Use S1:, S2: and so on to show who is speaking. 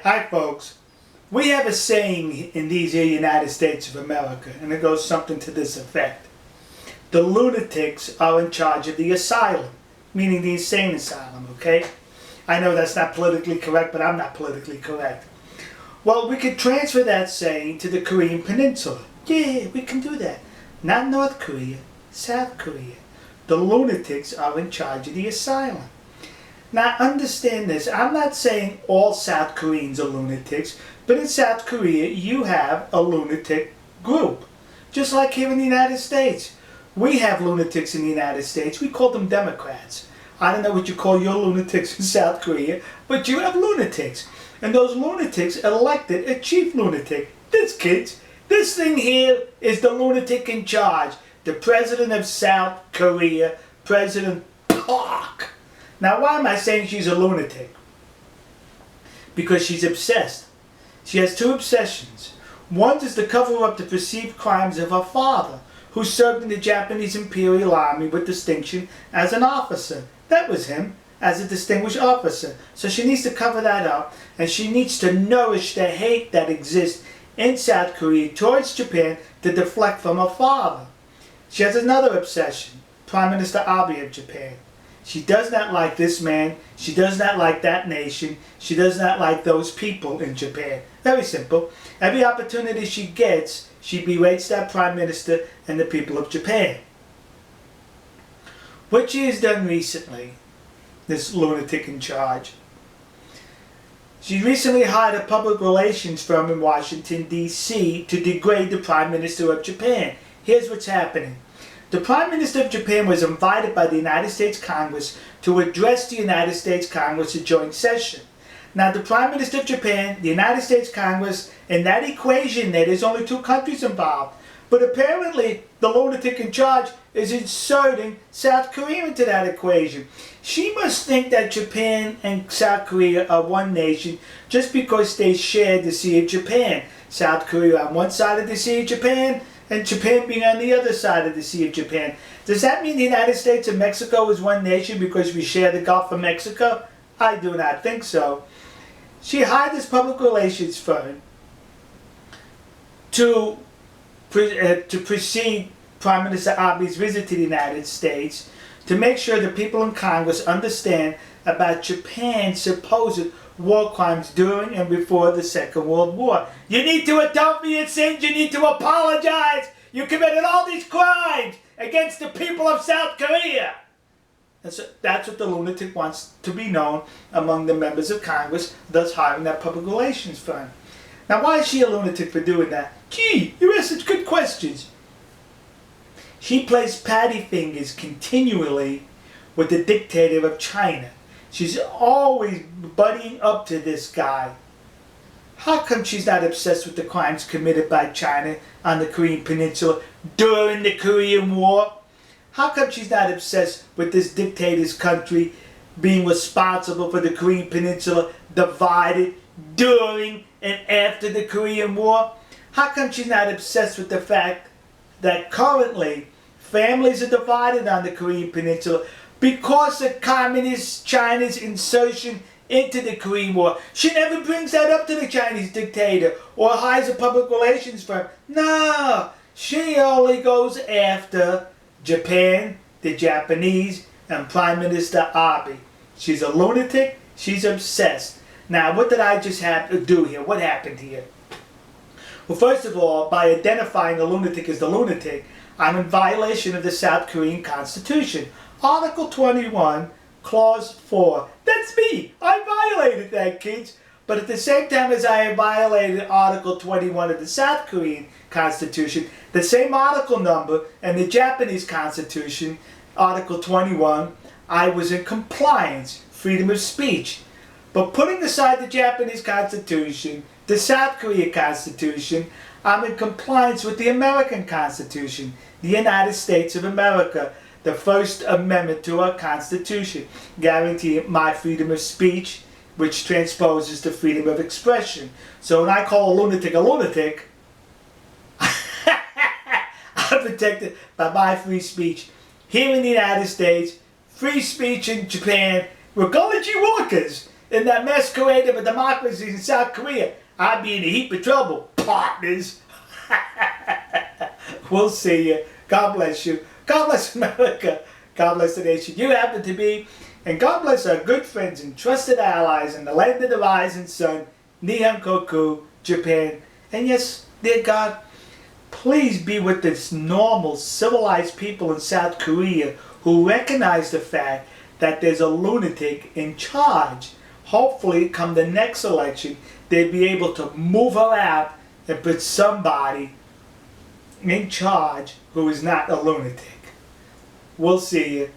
S1: Hi folks. We have a saying in these here United States of America, and it goes something to this effect. The lunatics are in charge of the asylum, meaning the insane asylum, okay? I know that's not politically correct, but I'm not politically correct. Well, we could transfer that saying to the Korean Peninsula. Yeah, we can do that. Not North Korea, South Korea. The lunatics are in charge of the asylum. Now understand this, I'm not saying all South Koreans are lunatics, but in South Korea you have a lunatic group. Just like here in the United States. We have lunatics in the United States, we call them Democrats. I don't know what you call your lunatics in South Korea, but you have lunatics. And those lunatics elected a chief lunatic. This thing here is the lunatic in charge. The president of South Korea, President Park. Now why am I saying she's a lunatic? Because she's obsessed. She has two obsessions. One is to cover up the perceived crimes of her father, who served in the Japanese Imperial Army with distinction as an officer. That was him, as a distinguished officer. So she needs to cover that up, and she needs to nourish the hate that exists in South Korea towards Japan to deflect from her father. She has another obsession, Prime Minister Abe of Japan. She does not like this man, she does not like that nation, she does not like those people in Japan. Very simple. Every opportunity she gets, she berates that Prime Minister and the people of Japan. What she has done recently, this lunatic in charge, she recently hired a public relations firm in Washington, D.C. to degrade the Prime Minister of Japan. Here's what's happening. The Prime Minister of Japan was invited by the United States Congress to address the United States Congress at joint session. Now the Prime Minister of Japan, the United States Congress, in that equation there's only two countries involved. But apparently the lunatic in charge is inserting South Korea into that equation. She must think that Japan and South Korea are one nation just because they share the Sea of Japan. South Korea on one side of the Sea of Japan, and Japan being on the other side of the Sea of Japan. Does that mean the United States and Mexico is one nation because we share the Gulf of Mexico? I do not think so. She hired this public relations firm to precede Prime Minister Abe's visit to the United States to make sure the people in Congress understand about Japan's supposed war crimes during and before the Second World War. You need to atone for your sins, you need to apologize. You committed all these crimes against the people of South Korea. That's what the lunatic wants to be known among the members of Congress, thus hiring that public relations firm. Now why is she a lunatic for doing that? Gee, you ask such good questions. She plays patty fingers continually with the dictator of China. She's always buddying up to this guy. How come she's not obsessed with the crimes committed by China on the Korean Peninsula during the Korean War? How come she's not obsessed with this dictator's country being responsible for the Korean Peninsula divided during and after the Korean War? How come she's not obsessed with the fact that currently families are divided on the Korean Peninsula because of Communist China's insertion into the Korean War? She never brings that up to the Chinese dictator or hires a public relations firm. No, she only goes after Japan, the Japanese, and Prime Minister Abe. She's a lunatic, she's obsessed. Now, what did I just have to do here? What happened here? Well, first of all, by identifying the lunatic as the lunatic, I'm in violation of the South Korean Constitution. Article 21, Clause 4. That's me! I violated that, kids! But at the same time as I violated Article 21 of the South Korean Constitution, the same article number in the Japanese Constitution, Article 21, I was in compliance, freedom of speech. But putting aside the Japanese Constitution, the South Korea Constitution, I'm in compliance with the American Constitution, the United States of America, the First Amendment to our Constitution, guaranteeing my freedom of speech, which transposes to freedom of expression. So when I call a lunatic, I'm protected by my free speech. Here in the United States, free speech in Japan, we're gully Walkers. in that masquerade of a democracy in South Korea, I'd be in a heap of trouble, partners. We'll see you. God bless you. God bless America. God bless the nation you happen to be. And God bless our good friends and trusted allies in the land of the rising sun, Nihon Koku, Japan. And yes, dear God, please be with this normal, civilized people in South Korea who recognize the fact that there's a lunatic in charge. Hopefully, come the next election, they'll be able to move her out and put somebody in charge who is not a lunatic. We'll see you.